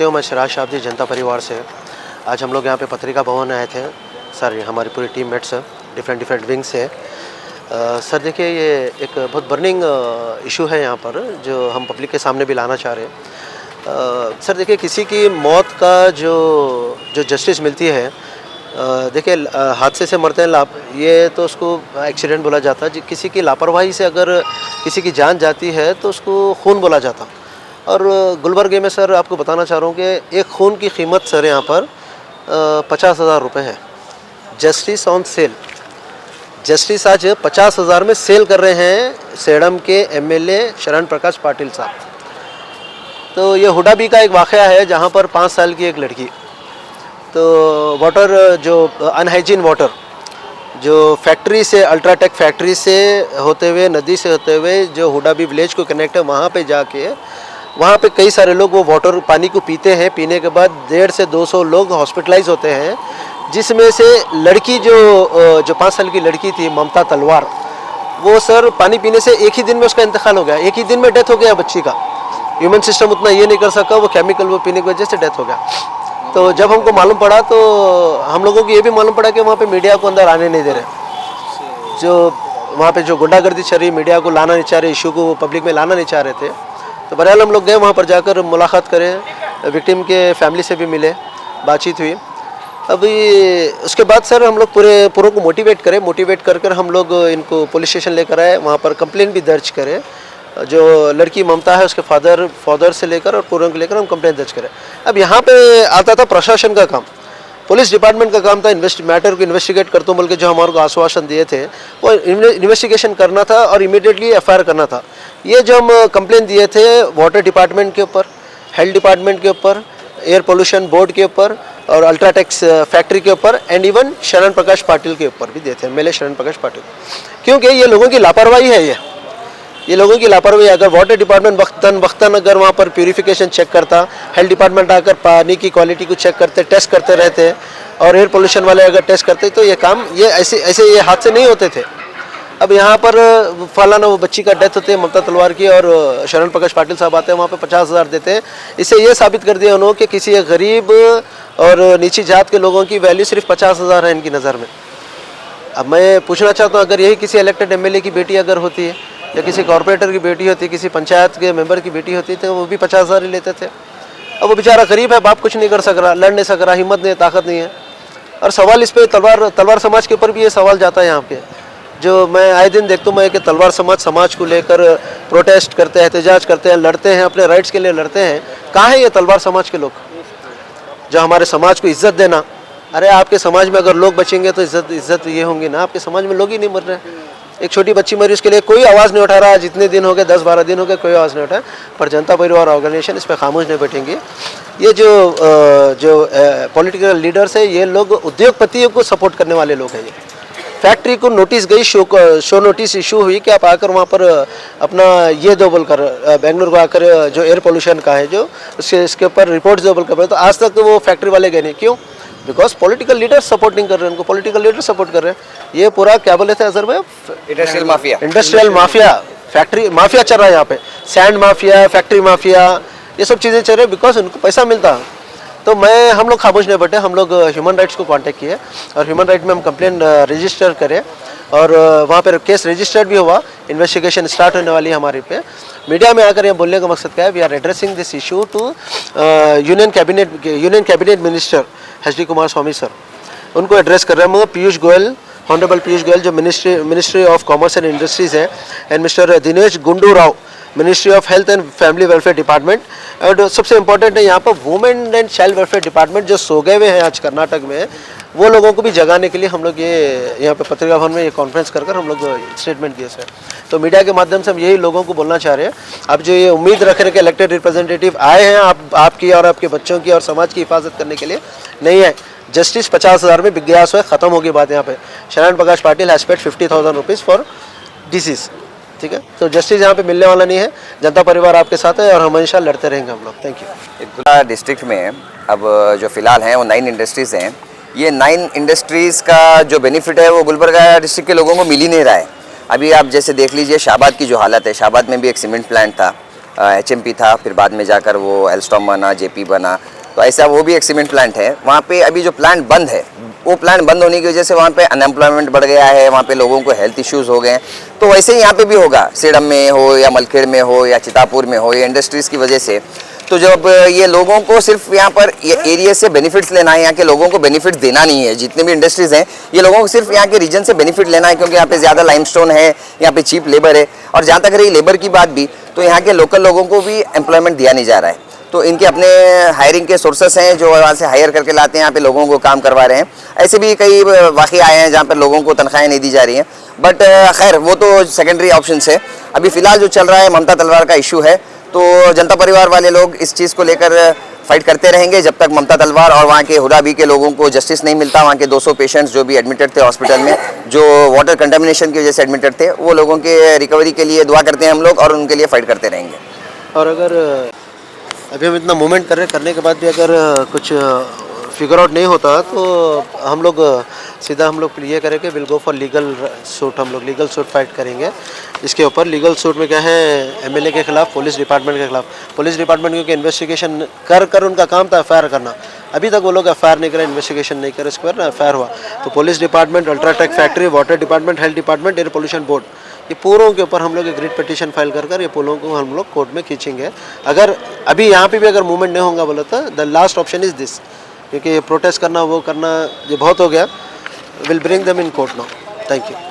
मैं शिराज शाब्दी जनता परिवार से। आज हम लोग यहाँ पे पत्रिका भवन आए थे सर, हमारी पूरी team mates different different wing से। सर देखिए, ये एक बहुत बर्निंग इशू है यहाँ पर, जो हम पब्लिक के सामने भी लाना चाह रहे हैं। सर देखिए, किसी की मौत का जो जस्टिस मिलती है, देखिए हादसे से मरते हैं ये तो उसको एक्सीडेंट बोला जाता है। किसी की लापरवाही से अगर किसी की जान जाती है तो उसको खून बोला जाता। और गुलबर्गे में सर आपको बताना चाह रहा हूँ कि एक खून की कीमत सर यहाँ पर 50,000 रुपये है। जस्टिस ऑन सेल, जस्टिस आज 50,000 में सेल कर रहे हैं सेडम के एमएलए शरण प्रकाश पाटिल साहब। तो ये हुडाबी का एक वाक़या है जहाँ पर 5 साल की एक लड़की, तो वाटर जो अनहाइजीन वाटर जो फैक्ट्री से, अल्ट्राटेक फैक्ट्री से होते हुए, नदी से होते हुए जो हुडाबी विलेज को कनेक्ट है, वहाँ पे जाके वहाँ पे कई सारे लोग वो वाटर पानी को पीते हैं। पीने के बाद 150 से 200 लोग हॉस्पिटलाइज होते हैं, जिसमें से लड़की जो 5 साल की लड़की थी, ममता तलवार, वो सर पानी पीने से एक ही दिन में उसका इंतकाल हो गया। एक ही दिन में डेथ हो गया बच्ची का। ह्यूमन सिस्टम उतना ये नहीं कर सका, वो केमिकल वो पीने की वजह से डेथ हो गया। तो जब हमको मालूम पड़ा तो हम लोगों को ये भी मालूम पड़ा कि वहाँ पे मीडिया को अंदर आने नहीं दे रहे। जो वहाँ पे जो गुंडागर्दी चल रही, मीडिया को लाना नहीं चाह रहे, इशू को पब्लिक में लाना नहीं चाह रहे थे। तो बहरहाल हम लोग गए वहाँ पर, जाकर मुलाकात करें, विक्टिम के फैमिली से भी मिले, बातचीत हुई। अभी उसके बाद सर हम लोग पूरों को मोटिवेट कर हम लोग इनको पुलिस स्टेशन लेकर आए। वहाँ पर कंप्लेंट भी दर्ज करें। जो लड़की ममता है उसके फादर से लेकर और पूरों को लेकर हम कंप्लेंट दर्ज करें। अब यहाँ पे आता था प्रशासन का काम, पुलिस डिपार्टमेंट का काम था मैटर को इन्वेस्टिगेट करते बोल के जो हमारे को आश्वासन दिए थे, वो इन्वेस्टिगेशन करना था और इमीडिएटली एफआईआर करना था। ये जो हम कंप्लेंट दिए थे वाटर डिपार्टमेंट के ऊपर, हेल्थ डिपार्टमेंट के ऊपर, एयर पोल्यूशन बोर्ड के ऊपर और अल्ट्राटेक्स फैक्ट्री के ऊपर एंड इवन शरण प्रकाश पाटिल के ऊपर भी दिए थे, एमएलए शरण प्रकाश पाटिल। क्योंकि ये लोगों की लापरवाही है, ये लोगों की लापरवाही। अगर वाटर डिपार्टमेंट वक्तन अगर वहाँ पर प्यूरिफिकेशन चेक करता, हेल्थ डिपार्टमेंट आकर पानी की क्वालिटी को चेक करते, टेस्ट करते रहते, और एयर पोल्यूशन वाले अगर टेस्ट करते, तो ये काम ऐसे ये हादसे नहीं होते थे। अब यहाँ पर फलाना वो बच्ची का डेथ होती है ममता तलवार की, और शरण प्रकाश पाटिल साहब आते हैं, वहाँ पे 50,000 देते हैं। इससे ये साबित कर दिया उन्होंने कि किसी एक गरीब और नीची जात के लोगों की वैल्यू सिर्फ 50,000 है इनकी नज़र में। अब मैं पूछना चाहता हूँ, अगर यही किसी इलेक्टेड एमएलए की बेटी अगर होती है, या किसी कॉर्पोरेटर की बेटी होती, किसी पंचायत के मेंबर की बेटी होती, तो वो भी 50,000 ही लेते थे। अब वो बेचारा गरीब है, बाप कुछ नहीं कर सक रहा, लड़ नहीं सक रहा, हिम्मत नहीं है, ताकत नहीं है। और सवाल इस पे तलवार समाज के ऊपर भी ये सवाल जाता है यहाँ पे, जो मैं आए दिन देखता हूँ मैं कि तलवार समाज को लेकर प्रोटेस्ट करते हैं, एहतजाज करते हैं, लड़ते हैं, अपने राइट्स के लिए लड़ते हैं। कहाँ है ये तलवार समाज के लोग जो हमारे समाज को इज्जत देना? अरे आपके समाज में अगर लोग बचेंगे तो इज्जत ये होंगी ना। आपके समाज में लोग ही नहीं मर रहे। एक छोटी बच्ची मरी, उसके लिए कोई आवाज़ नहीं उठा रहा। जितने दिन हो गए, 10-12 दिन हो गए, कोई आवाज़ नहीं उठा। पर जनता परिवार ऑर्गेनाइजेशन इस पर खामोश नहीं बैठेंगे। ये जो पॉलिटिकल लीडर्स है, ये लोग उद्योगपतियों को सपोर्ट करने वाले लोग हैं। ये फैक्ट्री को नोटिस गई, शो नोटिस इशू हुई कि आप आकर वहाँ पर अपना ये दो बोलकर, बेंगलुरु को आकर जो एयर पोल्यूशन का है जो इसके ऊपर रिपोर्ट दो बोलकर, तो आज तक वो फैक्ट्री वाले गए नहीं। क्यों? बिकॉज पॉलिटिकल लीडर सपोर्ट नहीं कर रहे हैं उनको, पॉलिटिकल लीडर सपोर्ट कर रहे हैं। ये पूरा क्या बोले थे अजहर भाई, इंडस्ट्रियल माफिया, फैक्ट्री माफिया चल रहा है यहाँ पे। सैंड माफिया, फैक्ट्री माफिया, ये सब चीज़ें चल रही है बिकॉज उनको पैसा मिलता है। तो हम लोग खामोश नहीं बैठे, हम लोग ह्यूमन राइट्स को कांटेक्ट किए और ह्यूमन राइट में हम कंप्लेंट रजिस्टर करें, और वहाँ पर केस रजिस्टर्ड भी हुआ। इन्वेस्टिगेशन स्टार्ट होने वाली है हमारे पे। मीडिया में आकर ये बोलने का मकसद क्या है, we are addressing this issue to union cabinet minister HD Kumaraswamy sir, उनको एड्रेस कर रहे हैं। पीयूष गोयल, ऑनरेबल पीयूष गोयल जो ministry of commerce and industries है, and mister Dinesh Gundu Rao, ministry of health and family welfare department. और सबसे इम्पोर्टेंट है यहाँ पर women and child welfare department जो सो गए हुए हैं आज कर्नाटक में, वो लोगों को भी जगाने के लिए हम लोग ये यहाँ पे पत्रिका भवन में ये कॉन्फ्रेंस कर हम लोग स्टेटमेंट दिए सर। तो मीडिया के माध्यम से हम यही लोगों को बोलना चाह रहे हैं, आप जो ये उम्मीद रख रहे हैं कि इलेक्टेड रिप्रेजेंटेटिव आए हैं आपकी और आपके बच्चों की और समाज की हिफाजत करने के लिए, नहीं है। जस्टिस 50,000 में बिक गया, सो खत्म होगी बात यहाँ पे। Sharan Prakash Patil has paid 50,000 rupees for disease, ठीक है। तो जस्टिस यहाँ पे मिलने वाला नहीं है। जनता परिवार आपके साथ है और हमेशा लड़ते रहेंगे हम लोग। Thank you. गुलबर्गा डिस्ट्रिक्ट में अब जो फिलहाल हैं वो 9 इंडस्ट्रीज़ हैं। ये 9 इंडस्ट्रीज़ का जो बेनिफिट है वो गुलबर्गा डिस्ट्रिक्ट के लोगों को मिल ही नहीं रहा है। अभी आप जैसे देख लीजिए शाहबाद की जो हालत है, शाहबाद में भी एक सीमेंट प्लांट था, HMP था, फिर बाद में जाकर वो एल्स्टॉम बना, JP बना, तो ऐसा वो भी एक सीमेंट प्लांट है। वहाँ पे अभी जो प्लांट बंद है, वो प्लांट बंद होने की वजह से वहाँ पे अनएम्प्लॉयमेंट बढ़ गया है, वहाँ पे लोगों को हेल्थ इश्यूज़ हो गए हैं। तो वैसे ही यहाँ पे भी होगा, सेडम में हो या मलखेड़ में हो या चितापुर में हो, ये इंडस्ट्रीज़ की वजह से। तो जब ये लोगों को सिर्फ यहाँ पर ये एरिया से बेनिफिट्स लेना है, यहाँ के लोगों को बेनिफिट्स देना नहीं है, जितने भी इंडस्ट्रीज़ हैं ये लोगों को सिर्फ यहाँ के रीजन से बेनिफिट लेना है, क्योंकि यहाँ पे ज़्यादा लाइमस्टोन है, यहाँ पे चीप लेबर है। और जहाँ तक रही लेबर की बात भी, तो यहाँ के लोकल लोगों को भी एम्प्लॉयमेंट दिया नहीं जा रहा है। तो इनके अपने हायरिंग के सोर्सेस हैं जो वहाँ से हायर करके लाते हैं, यहाँ पे लोगों को काम करवा रहे हैं। ऐसे भी कई वाक़े आए हैं जहाँ पर लोगों को तनख्वाहें नहीं दी जा रही हैं, बट खैर वो तो सेकेंडरी ऑप्शंस है। अभी फ़िलहाल जो चल रहा है ममता तलवार का इशू है, तो जनता परिवार वाले लोग इस चीज़ को लेकर फाइट करते रहेंगे जब तक ममता तलवार और वहाँ के हुडाबी के लोगों को जस्टिस नहीं मिलता। वहाँ के 200 पेशेंट्स जो भी एडमिटेड थे हॉस्पिटल में, जो वाटर कंटामिनेशन की वजह से एडमिटेड थे, वो लोगों के रिकवरी के लिए दुआ करते हैं हम लोग और उनके लिए फाइट करते रहेंगे। और अगर अभी हम इतना मूवमेंट कर रहे हैं, करने के बाद भी अगर कुछ फिगर आउट नहीं होता तो हम लोग सीधा हम लोग ये करेंगे, will go for legal suit. हम लोग लीगल सूट फाइट करेंगे इसके ऊपर। लीगल सूट में क्या है, MLA के खिलाफ, पुलिस डिपार्टमेंट के खिलाफ। पुलिस डिपार्टमेंट क्योंकि इन्वेस्टिगेशन कर उनका काम था FIR करना, अभी तक वो लोग FIR नहीं करे, इन्वेस्टिगेशन नहीं करे, इसके बाद FIR हुआ। तो police department, UltraTech factory, water department, health department, air pollution board, ये पूरों के ऊपर हम लोग एक रिट पिटीशन फाइल कर ये पूरों को हम लोग कोर्ट में खींचेंगे। अगर अभी यहाँ पे भी अगर मूवमेंट नहीं होगा बोला तो the last option is this, क्योंकि ये प्रोटेस्ट करना वो करना ये बहुत हो गया। Will bring them in court now. Thank you.